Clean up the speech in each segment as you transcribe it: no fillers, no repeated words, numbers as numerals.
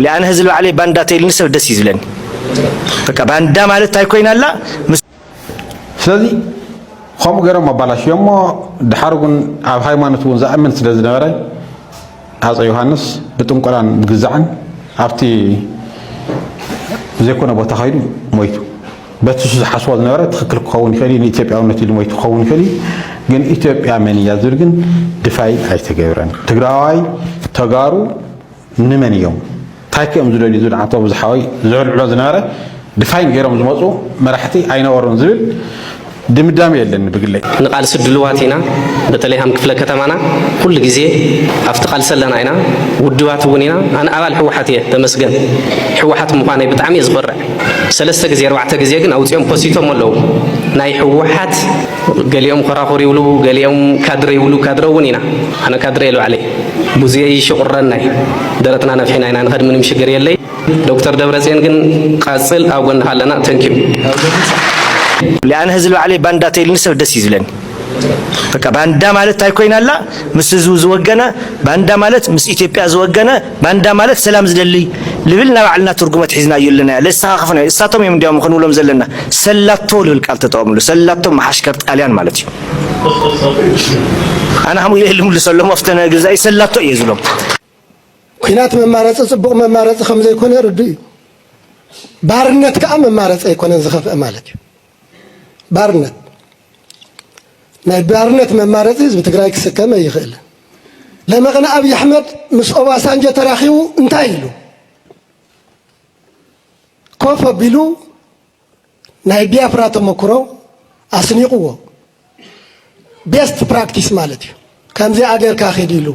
لأن هزلوا عليه باندات يلنسف دس يزلن بقى باندا مالت تايكوين الله سلذي خم غير ما بلاش يوم دحارقون عب هايمانوت ون زعمن سلازي نبره هذا يوحنس بتنقلان بجزعن عبتي زيكونا بتخيل مويتو بس حسوا نبره تخكل كون خلي إثيوبيا ونتي مويتو كون خلي جن إثيوبيا من يازرجن دفاعي هاي تجاورن تجراوي تجارو نمن يوم تاكي أمزلوا لي زول عطوا بزحوي زول علاز ناره دفاعين غيرهم زمصو مرحتي عين ورن زول دمدام يلن بقلي نقال سدلواتينا بتليهم كفله كتمانا كل جزء أفتقال سلنا عنا ودوات ونينا أنا أول حوحتي تمسجن حوحت مقاني بتعمي صبر سلسة جزء أربعة جزء جن أو تيوم قصيتهم ملو ناي حوحت قال يوم خراخوري ولو قال يوم كادري ولو كادرو ونينا أنا كادري له عليه بوزي شقرنا ناي درتنا أنا فينا أنا نخدم من مشجري اللي دكتور دبرزين جن قاصل أو جن حالنا تنكيم لأن هزلوا عليه باندات يلنسف دس يزلن بقى باندا مالت تايكوين الله مس زوجنا باندا مالت مس إثيوبيا زوجنا باندا مالت سلام زللي لبلنا وعلنا ترجمة حزنا يلنا لسه خفنا الساتهم يوم ديوم خنوا لهم زلنا سلاتو للقال تطعملو سلاتو محشكرت عليان مالتي أنا هم يلهم لسلهم أفتنا جزاء سلاتو يزلهم كينات ممارسة صبغ ممارسة خمسة يكون ردي بارنت كأم ممارسة يكون زخف أمالك بارنت ناي بارنت ممارسة بتقرأ كسكة ما يخيل لما قنا أبي أحمد مس أواسانجة تراخيو انتايلو كوفا بيلو ناي بيافرات مكرو أسنيقوه بيست براكتيس مالتي كم زي أجر كاخديلو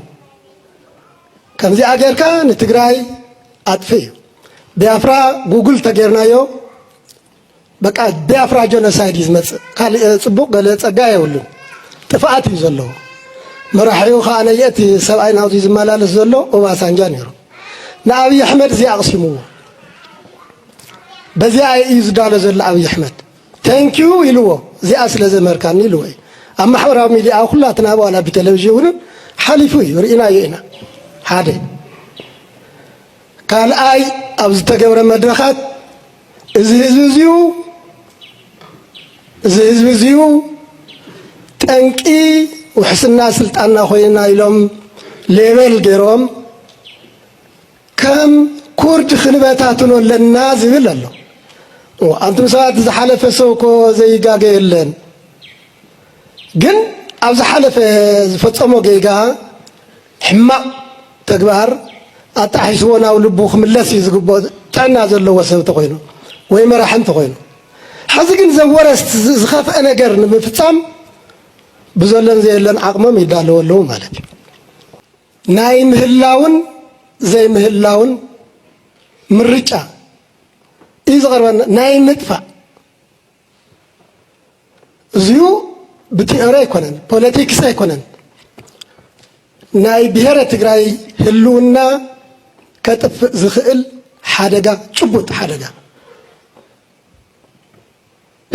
كم زي أجر كان تقرأي أطفي بيافرا جوجل تجرنا يو بقى بيافرا جنسايد يزمت قال صبوق قال صقاي ولو تفاعت يزلو مراحيو خانه ياتي سبعين او يزمالال زلو وباسانجا نيرو نابي احمد زي اقسمو بزي يزدال زل ابي احمد ثانك يو يلو زي اصل زمركان يلو اما حوراو ميديا كلاتنا ولا بتلفزيون حليفو يرينا يينا حاده قال اي ابز تجبر مدرخات زيزو تنقي وحسنا سلطاننا خوينا يلوم ليفل غيروم كم كورد خنباتاتنا لنا زبل الله وانتم ساعات زحلف سوكو زي غاغ يلن جن ابز حلف فصمو غيغا حما تغبار اتحسونا ولبو خملس يزغبو تنا زلو وسب تخوينو ወይ መራሕን ተኮይኑ حዚ ግን ዘወረስት ዝኸፍአ ነገር ንምፍጻም ብዘለን ዘየለን ዓቕሞም ይዳለወለው ማለት እዩ ናይ ምህላውን ዘይ ምህላውን ምርጫ ይዝቀርበና ናይ ምጥፋእ እዚሁ ብትዕረ ኣይኮነን ፖለቲክስ ኣይኮነን ናይ ብሔረ ትግራይ ህልውና ከጥፍእ ዝኽእል ሓደጋ ጭቡጥ ሓደጋ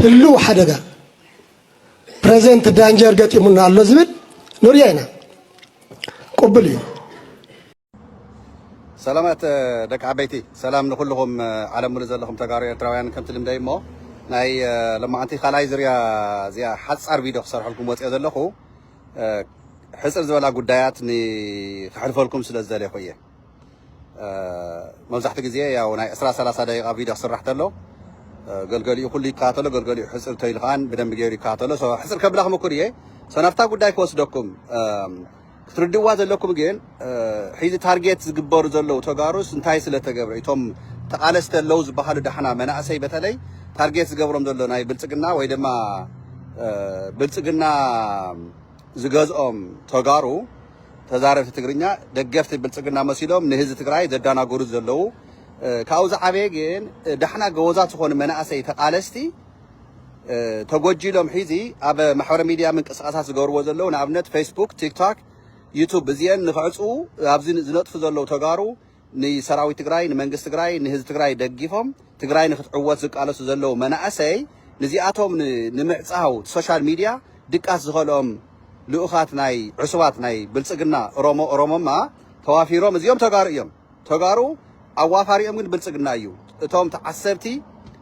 هلو حدقة بريزنت دانجر قتي من الله زبل نورينا قبلي سلامات دك عبيتي سلام لكلهم على مرز لكم تقارير تراويان كم تلم دايمو ناي لما أنتي خلاي زي حصر فيديو خسر لكم وقت إذا لكو حصر زولا قدايات ني خلف لكم سلسلة يا خويا مزحتك زي يا وناي أسرع 30 دقيقة فيديو خسر رحت له قلقلي كل قاتله قلقلي حسر تيلخان بدم بجيري قاتله سو حسر كبلاغ مكوريه سنفتا قداي كوسدكم تردوا زلكم جين حيز تارجت زغبر زلو تغاروس انتاي سلتغبر ايتم تقالست لوز بحالو دحنا مناسي بتلي تارجت زغبرم زلو ناي بلصقنا ወይ ደማ بلصقنا زغزኦም تغارو تزارفت ትግርኛ ደገፍት بلصقنا مسيلهم نهز ትግራይ ዘዳናጎሩ ዘለው كاوز عبيجين دحنا جوازات خون مناسي تقالستي تجوجيلهم حيزي أب محور ميديا من أساس جورو زلوا نعبنت فيسبوك تيك توك يوتيوب بزين نفعصو أبزين زنات فزلوا تجارو ني سراوي تجراي نمنجس تجراي نهز تجراي دقيفهم تجراي نخت عوات زك على سزلوا مناسي نزياتهم نمعصاو سوشيال ميديا دقات زخلهم لؤخات ناي عصوات ناي بلصقنا رومو ما توافيرهم زيوم تجاريهم تجارو ኣዋፋሪኦም ግን ብልጽግና እዩ እቶም ተዓሰብቲ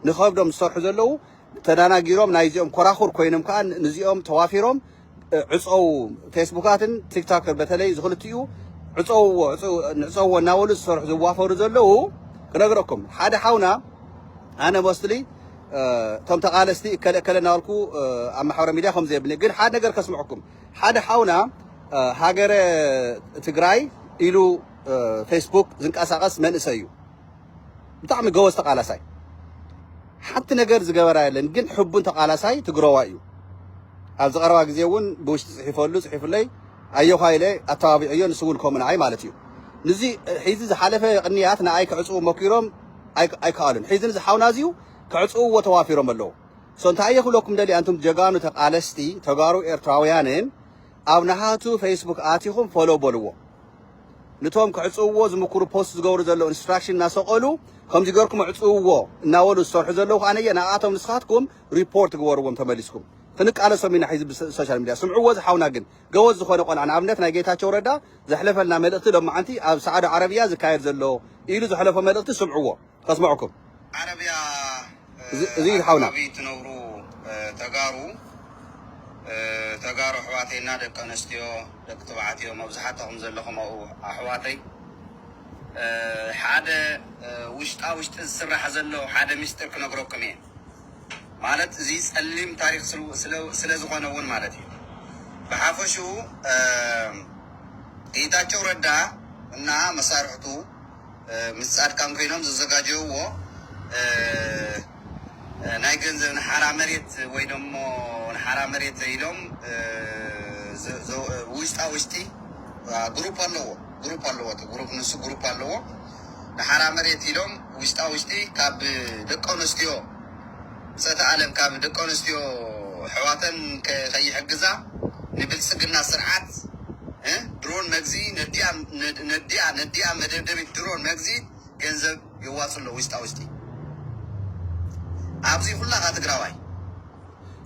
ንኸብዶም ዝሰርሑ ዘለዉ ተዳናጊሮም ናይ እዚኦም ኮራኹር ኮይኖም ከዓ ንዚኦም ተዋፊሮም ዕፀው ፌስቡካትን ቲክቶክን በተለይ ዝኽልትኡ ዕፀውዎ እናበሉ ዝሰርሑ ዝዋፈሩ ዘለዉ ክነግረኩም ሓደ ሓውና ኣነ ሞስትሊ እቶም ተቓለስቲ እከለ እናበልኩ ኣብ ማሕበራዊ ሚድያ ከምዚ የብልኒ ግን ሓደ ነገር ከስምዐኩም ሓደ ሓውና ሃገረ ትግራይ ኢሉ ፌስቡክ ዝንቀሳቐስ መንእሰይ እዩ ብጣዕሚ ገወዝ ተቓላሳይ ሓንቲ ነገር ዝገበራ የለን ግን ሕቡን ተቓላሳይ ትግረዋ እዩ ኣብ ዝቐረባ ግዜ እውን ብውሽጢ ጽሒፉለይ ኣየኳ ኢለ ኣተባቢዕዮ ንሱ እውን ከምኡ ንዓይ ማለት እዩ ንዚ ሒዚ ዝሓለፈ ቅንያት ንኣይ ክዕፅው መኪሮም ኣይከኣሉን ሒዚ ንዚ ሓውና እዚዩ ክዕፅውዎ ተዋፊሮም ኣለዉ እንታይ እየ ክብለኩም ደልያ አንቱም ጀጋኑ ተቓለስቲ ተጋሩ ኤርትራውያንን ኣብ ናሃቱ ፌስቡክ ኣቲኹም ፎሎ በልዎ ንቶም ክዕፅውዎ ዝምክሩ ፖስት ዝገብሩ ዘለዉ ኢንስትራክሽን እናሰቐሉ ከምዚ ገርኩም ዕፅውዎ እናበሉ ዝሰርሑ ዘለዉ ከዓ ነየ ንኣቶም ንስኻትኩም ሪፖርት ግበርዎም ተመሊስኩም ክንቃለሶም ኢና ሒዚ ብሶሻል ሚድያ ስምዕዎ ዝሓውና ግን ገወዝ ዝኾነ ቆልዓ ንኣብነት ናይ ጌታቸው ረዳ ዘሕለፈልና መልእኽቲ ሎማዓንቲ ኣብ ሰዓዳ ዓረብያ ዝካየድ ዘሎ ኢሉ ዘሕለፎ መልእኽቲ ስምዕዎ ከስምዐኩም ዓረብያ እዚ ሓውና ትነብሩ ተጋሩ ኣሕዋተይና ደቂ ኣንስትዮ ደቂ ተባዕትዮ መብዛሕትኹም ዘለኹም ኣብኡ ኣሕዋተይ ሓደ ውሽጢ ዝስራሕ ዘሎ ሓደ ሚስጥር ክነግረኩም እየ ማለት እዚ ጸሊም ታሪክ ስለ ዝኾነ እውን ማለት እዩ ብሓፈሽኡ ጌታቸው ረዳ እና መሳርሕቱ ምስ ጻድቃን ኮይኖም ዝዘጋጀውዎ ናይ ገንዘብ ንሓራ መሬት ወይ ደሞ ንሓራ መሬት ኢሎም ውሽጢ ግሩፕ ኣለዎ ግሩፕ ንሱ ግሩፕ ኣለዎ ንሓራ መሬት ኢሎም ውሽጢ ካብ ደቂ ኣንስትዮ ሰተ ዓለም ካብ ደቂ ኣንስትዮ ኣሕዋተን ከይሕግዛ ንብልጽግና ስርዓት ድሮን መግዚ ነዲያ መደብደቢት ድሮን መግዚ ገንዘብ ይዋፅሎ ውሽጢ ኣብዚ ኩላኻ ትግራዋይ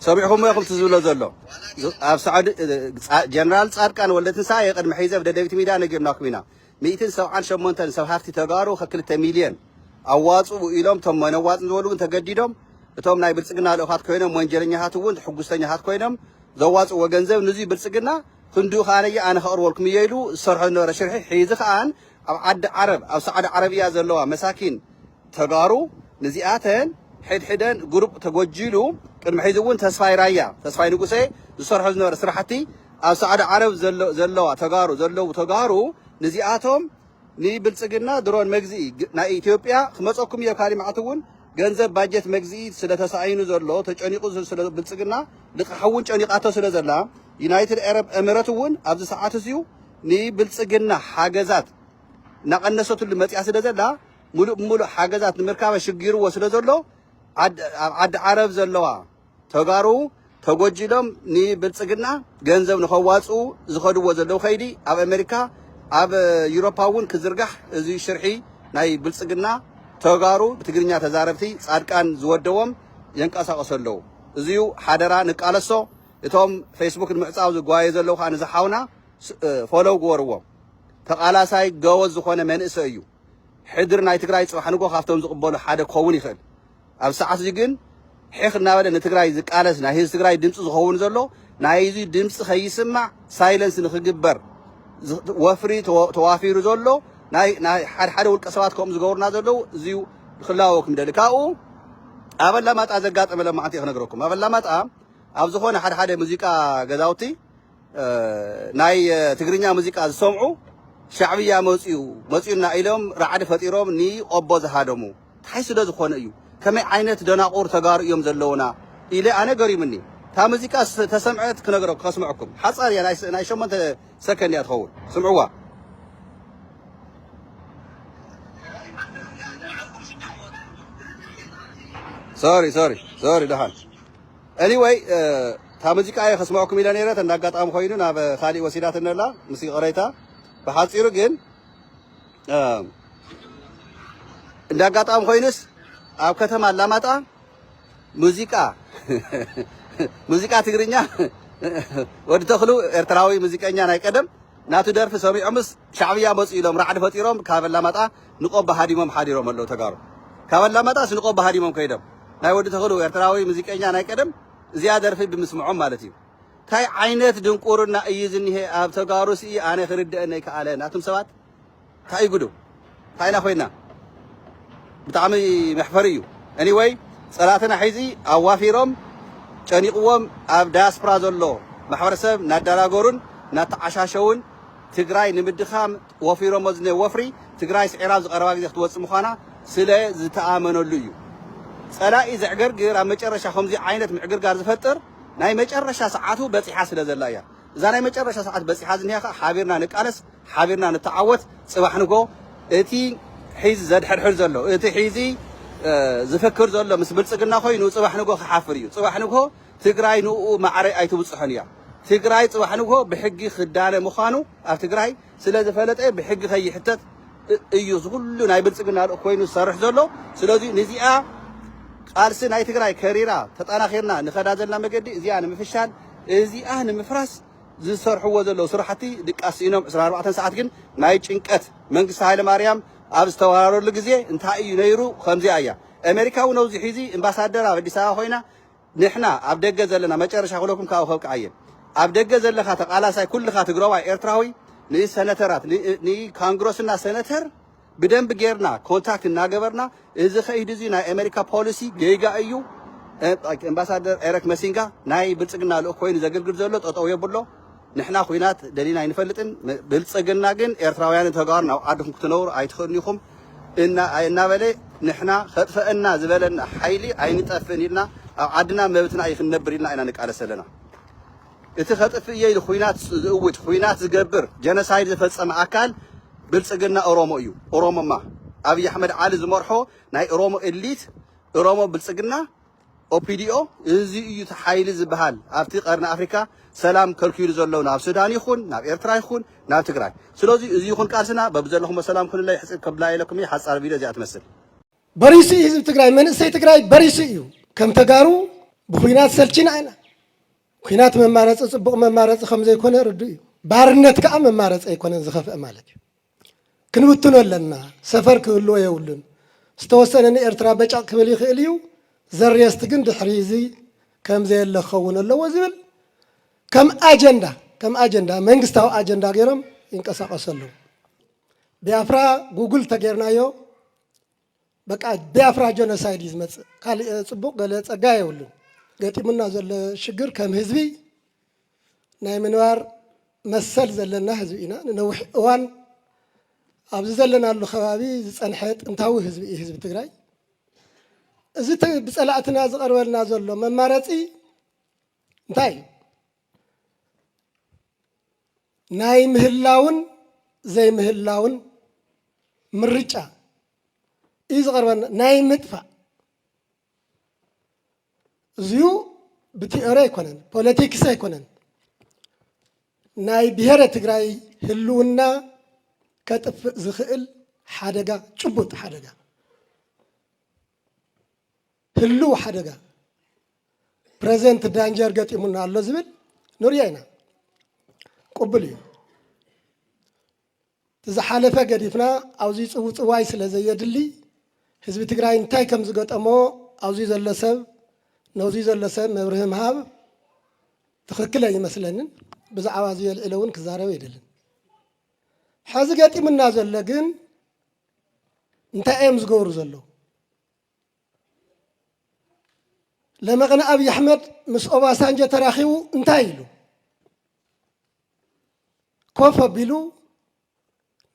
ሰሚዕኹም ኢኹም ትዝብሎ ዘሎ ኣብ ሰዓድ ጀነራል ጻድቃን ወልደትንሳኤ ቅድሚ ሒዘ ብደደቢት ሚድያ ነጊርናኩም ኢና 178 ሰብ ሃፍቲ ተጋሩ ከ2 ሚልዮን ኣዋፅኡ ኢሎም እቶም መነዋፅን ዝበሉ ግን ተገዲዶም እቶም ናይ ብልጽግና ልኡኻት ኮይኖም ወንጀለኛታት እውን ሕጉስተኛታት ኮይኖም ዘዋፅዎ ገንዘብ ንዙይ ብልጽግና ክንዲኡ ከዓ ነየ ኣነ ከቕርበልኩም እየ ኢሉ ዝሰርሖ ዝነበረ ሽርሒ ሒዚ ከዓን ኣብ ዓዲ ዓረብ ኣብ ሰዓዲ ዓረብያ ዘለዋ መሳኪን ተጋሩ ንዚኣተን ሕድሕደን ግሩፕ ተጎጂሉ ቅድሚ ሒዚ እውን ተስፋይ ራያ ተስፋይ ንጉሴ ዝሰርሖ ዝነበረ ስራሕቲ ኣብ ሰዓዲ ዓረብ ዘለዋ ተጋሩ ንዚኣቶም ንብልጽግና ድሮን መግዝኢ ናይ ኢትዮጵያ ክመፀኩም እየ ካሊ መዓት እውን ገንዘብ ባጀት መግዝኢ ስለተሳኢኑ ዘሎ ተጨኒቁ ስለ ብልጽግና ልቕሓውን ጨኒቃቶ ስለ ዘላ ዩናይትድ አረብ ኤሚሬት እውን ኣብዚ ሰዓት እዚዩ ንብልጽግና ሓገዛት እናቐነሰትሉ መፅያ ስለ ዘላ ሙሉእ ሓገዛት ንምርካበ ሽጊርዎ ስለ ዘሎ ዓዲ ዓረብ ዘለዋ ተጋሩ ተጎጂሎም ንብልጽግና ገንዘብ ንኸዋፅኡ ዝኸድዎ ዘለዉ ኸይዲ ኣብ ኣሜሪካ ኣብ ዩሮፓ እውን ክዝርጋሕ እዚ ሽርሒ ናይ ብልጽግና ተጋሩ ብትግርኛ ተዛረብቲ ጻድቃን ዝወደዎም የንቀሳቐሱ ኣለዉ እዚዩ ሓደራ ንቃለሶ እቶም ፌስቡክ ንምዕፃው ዝጓየ ዘለዉ ከዓ ንዝሓውና ፎሎው ግበርዎም ተቓላሳይ ገወዝ ዝኾነ መንእሰይ እዩ ሕድር ናይ ትግራይ ጽባሕ ንጎ ካብቶም ዝቕበሉ ሓደ ክኸውን ይኽእል ኣብ ሰዓት እዚ ግን ሕኽ እናበለ ንትግራይ ዝቃለስ ናይ ህዝቢ ትግራይ ድምፂ ዝኸውን ዘሎ ናይዚ ድምፂ ከይስማዕ ሳይለንስ ንክግበር ወፍሪ ተዋፊሩ ዘሎ ናይ ሓደ ውልቀ ሰባት ከምኡ ዝገብሩና ዘለዉ እዚዩ ክላወኩም ደሊ ካብኡ ኣብ ኣላማጣ ዘጋጠመ ለማዓንቲ ክነግረኩም ኣብ ኣላማጣ ኣብ ዝኾነ ሓደ ሙዚቃ ገዛውቲ ናይ ትግርኛ ሙዚቃ ዝሰምዑ ሻዕብያ መፅዩና ኢሎም ራዕዲ ፈጢሮም ንቆቦ ዝሃደሙ እንታይ ስለ ዝኾነ እዩ ከመይ ዓይነት ደናቑር ተጋሩ እዮም ዘለውና ኢለ ኣነ ገሪሙኒ እታ ሙዚቃ ተሰምዐት ከስምዐኩም ሓፃር እያ ናይ 8 ሰከንድ እያ ትኸውን ስምዕዋ ሶሪ ደሃን ኤኒዌይ እታ ሙዚቃ እየ ከስምዐኩም ኢለ ነይረት እንዳጋጣሚ ኮይኑ ናብ ካሊእ ወሲዳት ነላ ምስ ቀረይታ ብሓፂሩ ግን እንዳጋጣሚ ኮይኑስ ኣብ ከተማ ኣላማጣ ሙዚቃ ትግርኛ ወዲ ተኽሉ ኤርትራዊ ሙዚቀኛ ናይ ቀደም ناتو درف سمي عمس شعبية مسئلهم رعد فتيرهم كابل لمتا نقوب بهاديمهم حاديرهم اللو تقارو كابل لمتا سنقوب بهاديمهم كيدم ناي ودي تخلو ارتراوي مزيكاኛ ናይ ቀደም እዚያ ደርፊ ብምስምዖም ማለት እዩ ታይ ዓይነት ድንቁርና እይዝኒሄ ኣብ ተጋሩሲ ኣነ ክርድአነ ይከኣለ ናቱም ሰባት ታይ ጉዱ ታይና ኮይና ብጣዕሚ መሕፈር እዩ anyway ጸላትና ሒዚ ኣዋፊሮም ጨኒቅዎም ኣብ ዳያስፖራ ዘሎ ማሕበረሰብ ናዳራጎሩን ናተዓሻሸውን ትግራይ ንምድኻም ወፊሮም ዝነ ወፍሪ ትግራይ ስዒራ ዝቀረባ ግዜ ክትወጽእ ምዃና ስለ ዝተኣመነሉ እዩ ጸላኢ ዝዕግርግር ኣብ መጨረሻ ከምዚ ዓይነት ምዕግርጋር ዝፈጥር ናይ መጨረሻ ሰዓቱ በፂሓ ስለ ዘላ እያ እዛ ናይ መጨረሻ ሰዓት በፂሓ ዝኒሃ ሓቢርና ንቃለስ ሓቢርና ንተዓወት ጽባሕ ንጎ እቲ ሒዚ ዘድሕድሕድ ዘሎ እቲ ሒዚ ዝፈክር ዘሎ ምስ ብልጽግና ኮይኑ ጽባሕ ንጎ ክሓፍር እዩ ጽባሕ ንጎ ትግራይ ንኡ ማዕረ ኣይትብጽሖን እያ ትግራይ ጽባሕ ንጎ ብሕጊ ክዳነ ምዃኑ ኣብ ትግራይ ስለ ዝፈለጠ ብሕጊ ከይሕተት እዩ ዝኩሉ ናይ ብልጽግና ኮይኑ ዝሰርሕ ዘሎ ስለዚ ንዚኣ ቃልሲ ናይ ትግራይ ከሪራ ተጣናኺርና ንኸዳ ዘለና መገዲ እዚኣ ንምፍሻል እዚኣ ንምፍራስ ዝሰርሕዎ ዘለዉ ስራሕቲ ድቃስ ኢኖም 24 ሰዓት ግን ናይ ጭንቀት መንግስቲ ሃይለ ማርያም ኣብ ዝተወራረሉ ግዜ እንታይ እዩ ነይሩ ከምዚኣ እያ ኣሜሪካ እውን ኣብዚ ሒዚ ኣምባሳደር ኣብ ኣዲስ ኣበባ ኮይና ንሕና ኣብ ደገ ዘለና መጨረሻ ክለኩም ካብኡ ከብቅዓየ ኣብ ደገ ዘለኻ ተቃላሳይ ኩልኻ ትግሮዋይ ኤርትራዊ ንሰነተራት ንካንግሮስና ሰነተር بدم بجيرنا كونتاكت ناجبرنا إذا خيد زي ناي أمريكا بوليسي جيجا أيو أمباسادر إيريك ماسينجا ناي بلتسجنا له خوين إذا قل زلت أو يبلو نحنا خوينات دلينا ينفلتن بلتسجنا جن إيرتراويان تجارنا عندهم كتنور عيدخلنيهم إن بالي نحنا خطفنا زبالنا حيلي عين تأفنينا عدنا ما بتنا أي خنبرينا إن نك على سلنا إتخطف فيه الخوينات قوة خوينات زجبر جنسايد فلسفة أكل بلصقنا أورومو يو أورومو ما أبي أحمد علي زمرحو ناي أورومو إليت أورومو بلصقنا OPDO إزي يتحايل زبهال أفتي قرن أفريقيا سلام كركير زلوا ناب سوداني خون ناب إيرتراي خون ناب تجراي سلوزي إزي يخون كارسنا ببزل لهم السلام كل الله يحسب قبل لكم يحس على فيديو زي أتمثل بريسي إزي تجراي من سي تجراي بريسي يو كم تجارو بخوينات سلتين عنا خوينات من مارس أصبغ من مارس خمسة يكون ردي بارنت كأم من مارس يكون زخف أمالك كنوتنا لنا سفر كله يولن استوصلنا إن إرترا بجاك ملي خيليو زر يستجند حريزي كم زي اللي خون اللي وزبل كم أجندة من قستاو أجندة غيرهم إنك سأقصلو بيافرا جوجل تغيرنا يو بقى بيافرا جنوسايد يزمت قال صبوق قال أجا يولن قلت منا زل شجر كم هزبي ناي منوار مسل زلنا هزبينا نوح وان أبز زلنا الخوابي أنحت انتهوا حزب تجراي زت بسألاتنا زقر ولنا زلوا من مارتي انتهي ناي مهلاون زي مهلاون مرجع يزقر ولنا ناي مدفع زيو بتياري كونن بوليتيكس كونن ناي بهرة تجراي هلونا كتف زخيل حدقة شبوت حدقة هلو حدقة present danger قت يمنا الله زبل نورينا قبلي تزحلفة قديفنا أوزي صوت وايس لزي يدلي حزب تجراي انتاي كم زقت أمو أوزي زلسب نوزي زلسب مبرهم هاب تخكله مثلاً بزعوازي الإلون كزارة ويدلن حازقاتي من نازل لكن انت ايمز غور زلو لما قنا ابي احمد مس اوباسانجا تراخيو انتايلو كوفا بيلو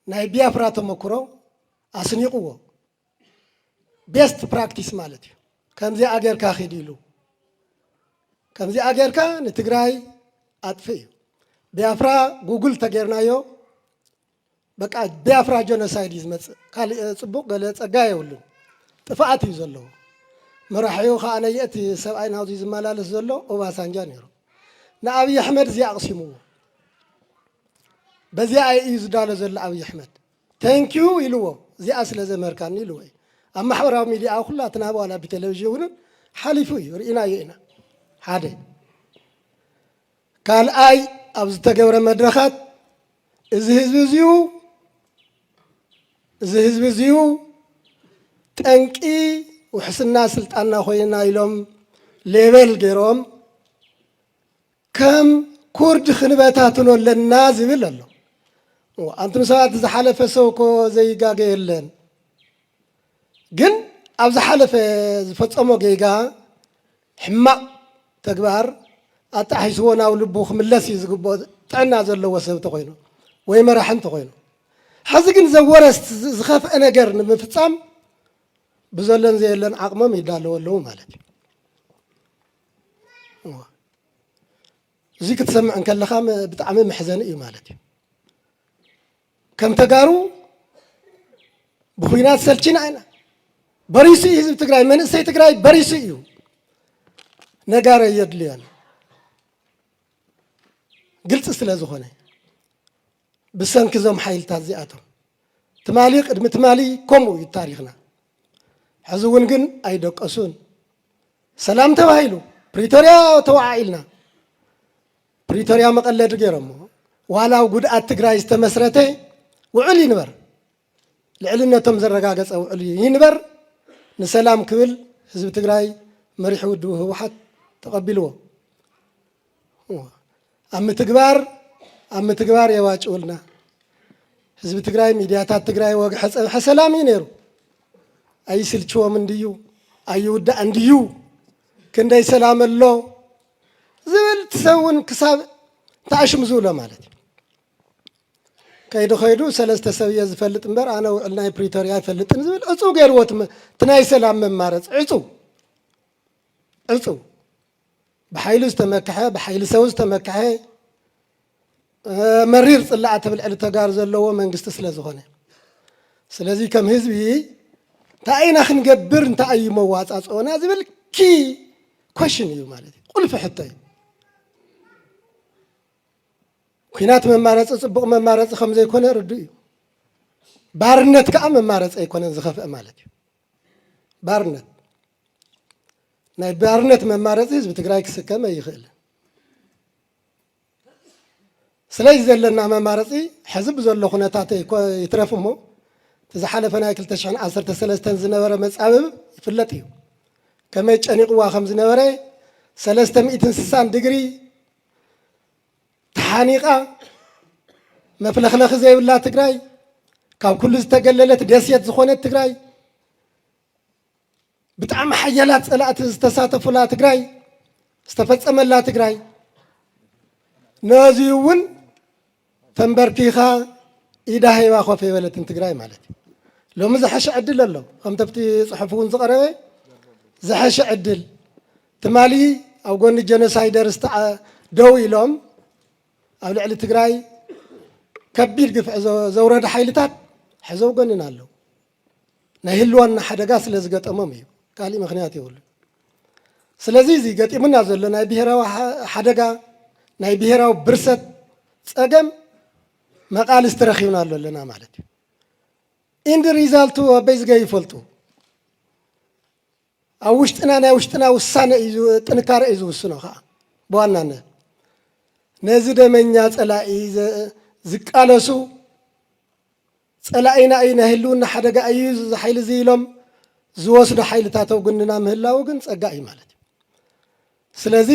ناي بيافرا تمكرو اسنيقو بيست براكتيس مالتي كمزي اجر كا خديلو كمزي اجر كا نتግራይ አጥፊ بيافرا جوجل تغيرنايو بقى بيافرا جنوسايد يزمت قال صبوق قال صغا يولن طفات يزلو مرحيو خانه ياتي سبعين هاوزي زمالالس زلو اوباسانجا نيرو نابي احمد زي اقسمو بزي اي يزدال زل ابي احمد ثانك يو يلو زي اسل زمركان يلو اما حوراو ميديا كلاتنا بوالا بتلفزيون حليفو يرينا يينا حاده قال اي ابز تغبر مدرخات እዚ ህዝቢ እዚዩ ጠንቂ ውሕስና ስልጣንና ኮይና ኢሎም ሌቨል ገይሮም ከም ኩርድ ክንበታትኖ ኣለና ዝብል ኣሎ አንቱም ሰባት ዝሓለፈ ሰው እኮ ዘይጋገ የለን ግን ኣብ ዝሓለፈ ዝፈፀሞ ጌጋ ሕማቕ ተግባር ኣጣሒስዎ ናብ ልቡ ክምለስ እዩ ዝግብኦ ጥዕና ዘለዎ ሰብ ተኮይኑ ወይ መራሒ እንተኮይኑ ሕዚ ግን ዘወረስ ዝኸፍአ ነገር ንምፍፃም ብዘለን ዘየለን ዓቕሞም ይዳለዉ ኣለዉ ማለት እዩ እዚ ክትሰምዕ እንከለኻ ብጣዕሚ መሕዘኒ እዩ ማለት እዩ ከም ተጋሩ ብኩናት ሰልችና ኢና በሪሱ እዩ ህዝቢ ትግራይ መንእሰይ ትግራይ በሪሱ እዩ ነጋረ የድልያን ግልፂ ስለ ዝኾነ ብሰንኪ ዞም ሓይልታት እዚኣቶም ትማሊ ቅድሚ ትማሊ ከምኡ እዩ ታሪክና ሕዚ እውን ግን ኣይደቀሱን ሰላም ተባሂሉ ፕሪቶርያ ተዋዓኢልና ፕሪቶርያ መቐለዲ ገይሮሞ ዋላው ጉድኣት ትግራይ ዝተመስረተ ውዕል ይንበር ልዕልነቶም ዘረጋገፀ ውዕል ይንበር ንሰላም ክብል ህዝቢ ትግራይ መሪሕ ውድብ ህወሓት ተቐቢልዎ ኣብ ምትግባር የዋጭውልና ህዝቢ ትግራይ ሚድያታት ትግራይ ወግሐ ፀብሐ ሰላም እዩ ነይሩ ኣይስልችዎም እንድዩ ኣይውዳእ እንድዩ ክንደይ ሰላም ኣሎ ዝብል ትሰውን ክሳብ ተኣሽም ዝብሎ ማለት እዩ ከይዱ ሰለስተ ሰብ እየ ዝፈልጥ እምበር ኣነ ውዕል ናይ ፕሪቶርያ ይፈልጥን ዝብል ዕፁ ገይርዎ ትናይ ሰላም መማረፅ ዕፁ ብሓይሉ ዝተመክሐ ብሓይሊ ሰብ ዝተመክሐ መሪር ፅላዕ ትብልዕሊ ተጋሩ ዘለዎ መንግስቲ ስለ ዝኾነ ስለዚ ከም ህዝቢ እንታይ ኢና ክንገብር እንታይ እዩ መዋፃፅኦና ዝብል ኪ ኮሽን እዩ ማለት እዩ ቁልፊ ሕቶ እዩ ኩናት መማረፂ ፅቡቕ መማረፂ ከም ዘይኮነ ርዱ እዩ ባርነት ከዓ መማረፂ ኣይኮነን ዝኸፍአ ማለት እዩ ባርነት ናይ ባርነት መማረፂ ህዝቢ ትግራይ ክስከም ኣይኽእልን ስለዚ ዘለና መማረፂ ሕዚ ብዘሎ ኩነታት ይትረፍ እሞ ዝሓለፈ ናይ 2013 ዝነበረ መፃብብ ይፍለጥ እዩ ከመይ ጨኒቕዋ ከም ዝነበረ 360 ዲግሪ ተሓኒቓ መፍለኽለኺ ዘይብላ ትግራይ ካብ ኩሉ ዝተገለለት ደስየት ዝኾነት ትግራይ ብጣዕሚ ሓያላት ፀላእቲ ዝተሳተፉላ ትግራይ ዝተፈፀመላ ትግራይ ነዚ እውን ተንበርኪኻ ኢዳ ሂባ ኮፍ የበለትን ትግራይ ማለት እዩ ሎሚ ዝሐሸ ዕድል ኣሎ ከምቲ ኣብቲ ፅሑፍ እውን ዝቐረበ ዝሐሸ ዕድል ትማሊ ኣብ ጎኒ ጀኖሳይደር ደው ኢሎም ኣብ ልዕሊ ትግራይ ከቢድ ግፍዕ ዘውረደ ሓይልታት ሕዘው ጎኒና ኣለዉ ናይ ህልዋና ሓደጋ ስለ ዝገጠሞም እዩ ካሊእ ምክንያት የብሉ ስለዚ እዚ ገጢሙና ዘሎ ናይ ብሄራዊ ሓደጋ ናይ ብሄራዊ ብርሰት ፀገም መቃልስቲ ረኺብና ኣሎ ኣለና ማለት እዩ ኢንድ ሪዛልቱ ኣበይ ዝገይ ይፈልጡ ኣብ ውሽጥና ናይ ውሽጥና ውሳነ እዩ ጥንካረ እዩ ዝውስኖ ከዓ ብዋናነት ነዚ ደመኛ ፀላኢ ዝቃለሱ ፀላኢና እዩ ናይ ህልውና ሓደጋ እዩ ሓይሊ እዚ ኢሎም ዝወስዶ ሓይልታት ኣብ ጎንና ምህላው ግን ፀጋ እዩ ማለት እዩ ስለዚ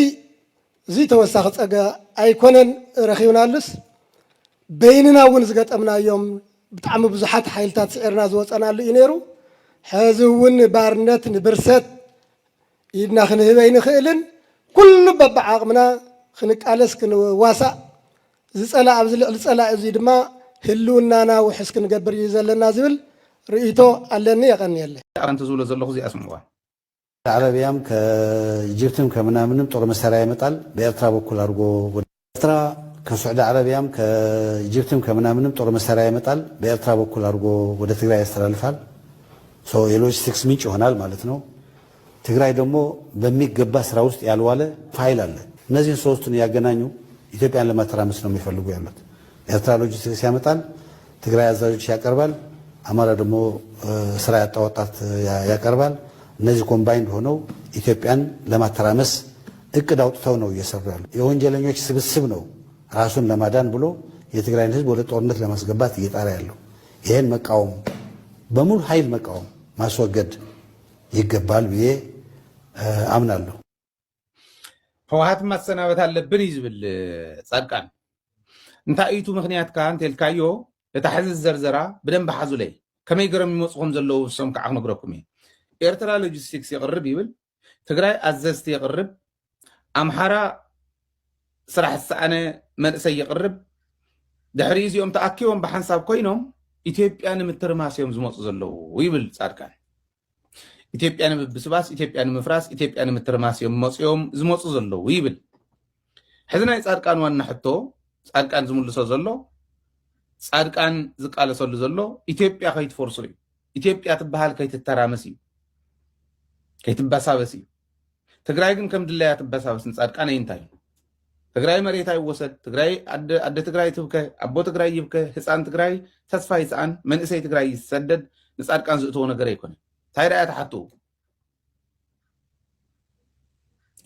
እዚ ተወሳኺ ፀጋ ኣይኮነን ረኺብናሉስ በይንና እውን ዝገጠምናዮም ብጣዕሚ ብዙሓት ሓይልታት ስዒርና ዝወፀናሉ እዩ ነይሩ ሕዚ እውን ባርነት ንብርሰት ኢድና ክንህበ ኣይንኽእልን ኩሉ በብዓቕምና ክንቃለስ ክንዋሳእ ዝፀላእ ኣብዚ ልዕሊ ፀላእ እዚ ድማ ህልውናና ውሕስ ክንገብር እዩ ዘለና ዝብል ርእይቶ ኣለኒ የቐኒየለ ኣንተ ዝብሎ ዘለኹ እዚኣ ስምዋ ዓረቢያም ከኢጅፕትም ከምናምንም ጦር መሳሪያ ይመጣል በኤርትራ በኩል አድርጎ ኤርትራ ከሳዑዲ ዓረቢያም ከኢጅፕትም ከምናምንም ጦር መሳሪያ ይመጣል በኤርትራ በኩል አድርጎ ወደ ትግራይ ያስተላልፋል የሎጂስቲክስ ምንጭ ይሆናል ማለት ነው ትግራይ ደግሞ በሚገባ ስራ ውስጥ ያልዋለ ፋይል አለ እነዚህን ሶስቱን ያገናኙ ኢትዮጵያን ለማተራመስ ነው የሚፈልጉ ያሉት ኤርትራ ሎጂስቲክስ ያመጣል ትግራይ አዛዦች ያቀርባል አማራ ደግሞ ስራ ያጣ ወጣት ያቀርባል እነዚህ ኮምባይንድ ሆነው ኢትዮጵያን ለማተራመስ እቅድ አውጥተው ነው እየሰሩ ያሉ የወንጀለኞች ስብስብ ነው ራሱን ለማዳን ብሎ የትግራይን ህዝብ ወደ ጦርነት ለማስገባት እየጣረ ያለው ይሄን መቃወም በሙሉ ኃይል መቃወም ማስወገድ ይገባል ብዬ አምናለሁ። ህወሓት ማሰናበት አለብን ይዝብል ጻድቃን እንታይ እዩ ምክንያት ካን ተልካዮ ለታሕዝ ዘርዘራ በደንብ ሓዙለይ ከመይ ገረም ይመጽኦም ዘለው ሰም ከዓ ነግረኩም ኤርትራ ሎጂስቲክስ ይቅርብ ይብል ትግራይ አዘዝቲ ይቅርብ አምሓራ ስራሕ ሰአነ መንእሰይ ይቅርብ ድሕሪ እዚኦም ተኣኪቦም ብሓንሳብ ኮይኖም ኢትዮጵያ ንምትርማስዮም ዝመፁ ዘለው ይብል ጻድቃን ኢትዮጵያ ንምብስባስ ኢትዮጵያ ንምፍራስ ኢትዮጵያ ንምትርማስዮም መፅኦም ዝመፁ ዘለው ይብል ሕዚ ናይ ጻድቃን ዋና ሕቶ ጻድቃን ዝምልሶ ዘሎ ጻድቃን ዝቃለሰሉ ዘሎ ኢትዮጵያ ከይትፈርሱ እዩ ኢትዮጵያ ትበሃል ከይትተራመስ እዩ ከይትበሳበስ እዩ ትግራይ ግን ከም ድለያ ትበሳበስን ጻድቃን እንታይ ትግራይ መሬት አይወሰድ ትግራይ አደ ትግራይ ትብከ አቦ ትግራይ ይብከ ህፃን ትግራይ ተስፋ ይፃን መንእሰይ ትግራይ ይሰደድ ንጻድቃን ዝእተው ነገር አይኮነ ታይራ ያተሐጡ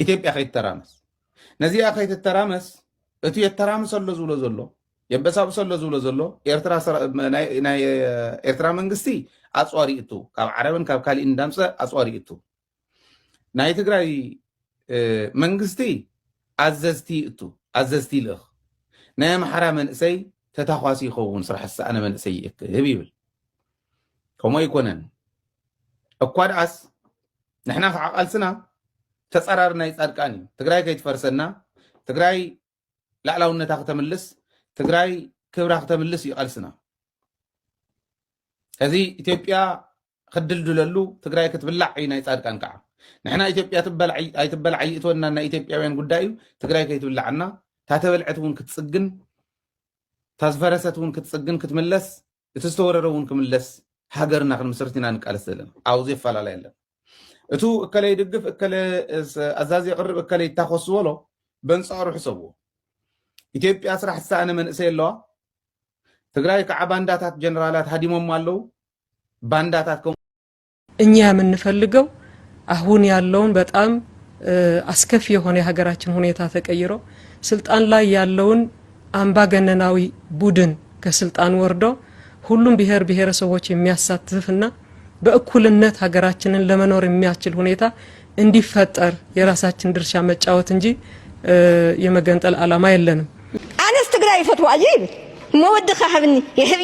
ኢትዮጵያ ከይትተራመስ ነዚያ ከይትተራመስ እቲ የተራመሰሎ ዝብሎ ዘሎ የበሳብሰሎ ዝብሎ ዘሎ ኤርትራ መንግስቲ አጽዋሪ እቱ ካብ ዓረብን ካብ ካልእ እንዳምፀ አጽዋሪ እቱ ናይ ትግራይ መንግስቲ አዘዝቲ እቱ አዘዝቲ ልኽ ናይ አምሓራ መንእሰይ ተታኳሲ ይኸውን ስራሕ ሰአነ መንእሰይ ይእክብ ይብል ከምኡ ይኮነን እኳ ደኣስ ንሕና ከዓ ቃልስና ተፀራሪ ናይ ጻድቃን እዩ ትግራይ ከይትፈርሰና ትግራይ ላዕላውነታ ከተምልስ ትግራይ ክብራ ከተምልስ ይቃልስና እዚ ኢትዮጵያ ክድልድለሉ ትግራይ ክትብላዕ እዩ ናይ ጻድቃን ከዓ ንሕና ኢትዮጵያ ኣይትበልዕ ኣይእትወና ናይ ኢትዮጵያውያን ጉዳይ እዩ ትግራይ ከይትብላዕና ታተበልዐት እውን ክትጽግን ታዝፈረሰት እውን ክትጽግን ክትምለስ እቲ ዝተወረረ እውን ክምለስ ሃገርና ክንምስርት ኢና ንቃለስ ዘለና ኣብኡ ይፈላለ ያለን እቱ እከለ ይድግፍ እከለ ኣዛዚ ይቅርብ እከለ ይታኮስ ዝበሎ በንጻሩ ሕሰብዎ ኢትዮጵያ ስራሕ ሰአነ መንእሰይ ኣለዋ ትግራይ ከዓ ባንዳታት ጀነራላት ሃዲሞም አለው ባንዳታት እኛ የምንፈልገው አሁን ያለውን በጣም አስከፊ የሆነ የሀገራችን ሁኔታ ተቀይሮ ስልጣን ላይ ያለውን አምባገነናዊ ቡድን ከስልጣን ወርዶ ሁሉም ብሔር ብሔረሰቦች የሚያሳትፍና በእኩልነት ሀገራችንን ለመኖር የሚያስችል ሁኔታ እንዲፈጠር የራሳችን ድርሻ መጫወት እንጂ የመገንጠል ዓላማ የለንም። አነስ ትግራይ ፈትዋ ይብል መወድኸ ሀብኒ ይህቢ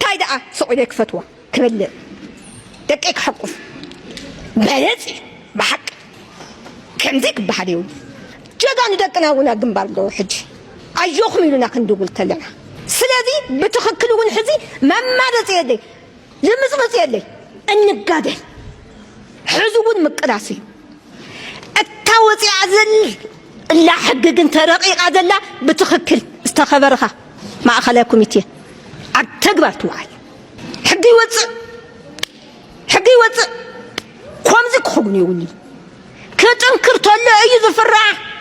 ታይዳ ሰቆይክ ፈትዋ ክበል ደቂቅ حقف በለጽ በሐቅ ከምዚክ ባህሪው ጀጋን ደቅናውና ግንባር ዶ ሕጂ አጆኹም ይሉና ክንድጉል ተለና ስለዚህ በትክክሉን ሕዚ መማረጽ የለይ ልምጽጽ የለይ እንጋደል ሕዝቡን መቀዳሲ التوزيع زل لا حقق انت رقيق زلا بتخكل استخبرها مع خلا كوميتي اكتغبر توعي حقي وص كومزك خغني ولي كتنكر تله اي زفرع